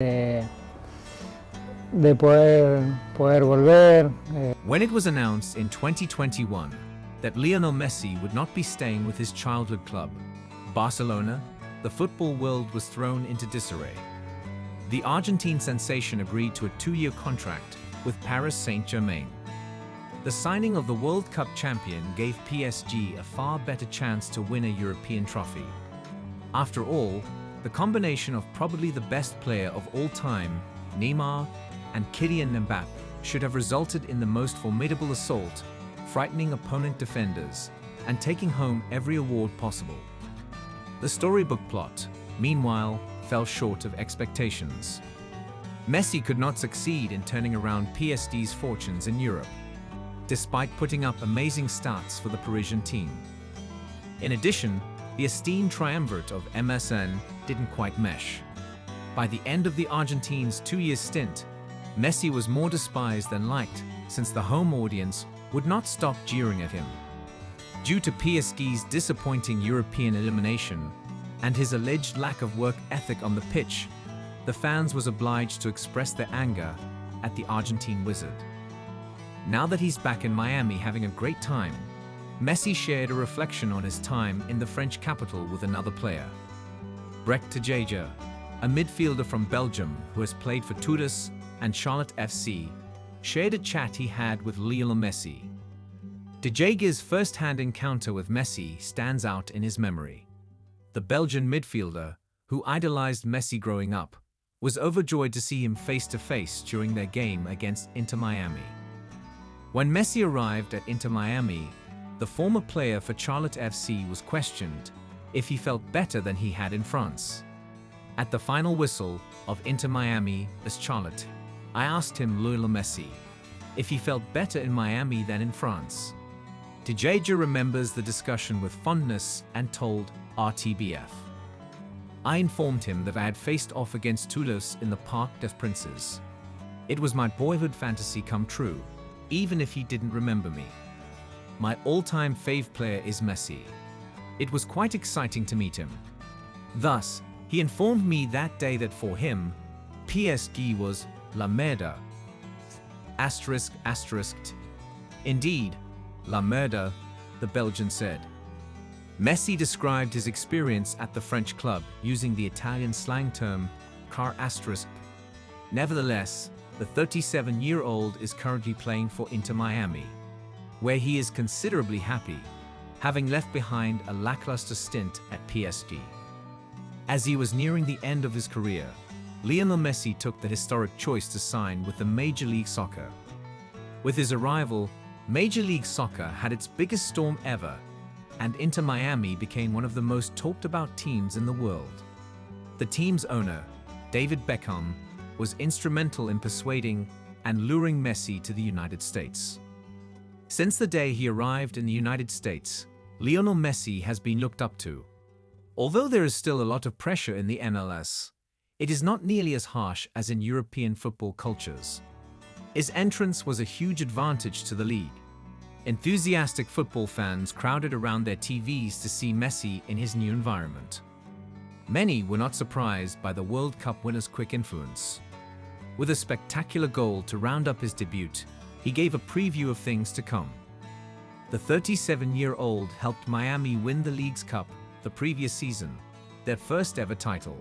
de poder volver. When it was announced in 2021 that Lionel Messi would not be staying with his childhood club, Barcelona, the football world was thrown into disarray. The Argentine sensation agreed to a 2-year contract with Paris Saint-Germain. The signing of the World Cup champion gave PSG a far better chance to win a European trophy. After all, the combination of probably the best player of all time, Neymar, and Kylian Mbappé should have resulted in the most formidable assault, frightening opponent defenders, and taking home every award possible. The storybook plot, meanwhile, fell short of expectations. Messi could not succeed in turning around PSG's fortunes in Europe, despite putting up amazing stats for the Parisian team. In addition, the esteemed triumvirate of MSN didn't quite mesh. By the end of the Argentines' 2-year stint, Messi was more despised than liked, since the home audience would not stop jeering at him. Due to PSG's disappointing European elimination and his alleged lack of work ethic on the pitch, the fans was obliged to express their anger at the Argentine wizard. Now that he's back in Miami having a great time, Messi shared a reflection on his time in the French capital with another player. Brek Tjager, a midfielder from Belgium who has played for Toulouse and Charlotte FC, shared a chat he had with Lionel Messi. Tjager's first-hand encounter with Messi stands out in his memory. The Belgian midfielder, who idolized Messi growing up, was overjoyed to see him face-to-face during their game against Inter Miami. When Messi arrived at Inter Miami, the former player for Charlotte FC was questioned if he felt better than he had in France. At the final whistle of Inter Miami as Charlotte, I asked him, Lionel Messi, if he felt better in Miami than in France. Tjager remembers the discussion with fondness and told RTBF. I informed him that I had faced off against Toulouse in the Parc des Princes. It was my boyhood fantasy come true, even if he didn't remember me. My all-time fave player is Messi. It was quite exciting to meet him. Thus, he informed me that day that for him, PSG was La Merda. ****. Indeed, La Merda, the Belgian said. Messi described his experience at the French club using the Italian slang term car****. Nevertheless, the 37-year-old is currently playing for Inter Miami, where he is considerably happy, having left behind a lackluster stint at PSG. As he was nearing the end of his career, Lionel Messi took the historic choice to sign with the Major League Soccer. With his arrival, Major League Soccer had its biggest storm ever, and Inter Miami became one of the most talked-about teams in the world. The team's owner, David Beckham, was instrumental in persuading and luring Messi to the United States. Since the day he arrived in the United States, Lionel Messi has been looked up to. Although there is still a lot of pressure in the MLS, it is not nearly as harsh as in European football cultures. His entrance was a huge advantage to the league. Enthusiastic football fans crowded around their TVs to see Messi in his new environment. Many were not surprised by the World Cup winner's quick influence. With a spectacular goal to round up his debut, he gave a preview of things to come. The 37-year-old helped Miami win the League's Cup the previous season, their first ever title.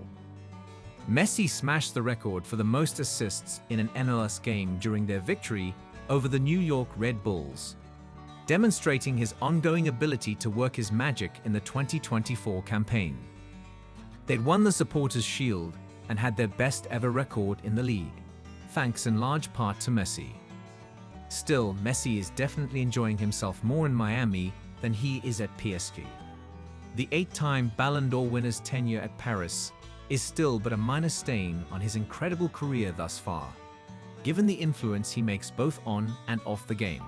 Messi smashed the record for the most assists in an MLS game during their victory over the New York Red Bulls, demonstrating his ongoing ability to work his magic in the 2024 campaign. They'd won the Supporters' Shield and had their best ever record in the league, thanks in large part to Messi. Still, Messi is definitely enjoying himself more in Miami than he is at PSG. The 8-time Ballon d'Or winner's tenure at Paris is still but a minor stain on his incredible career thus far, given the influence he makes both on and off the game.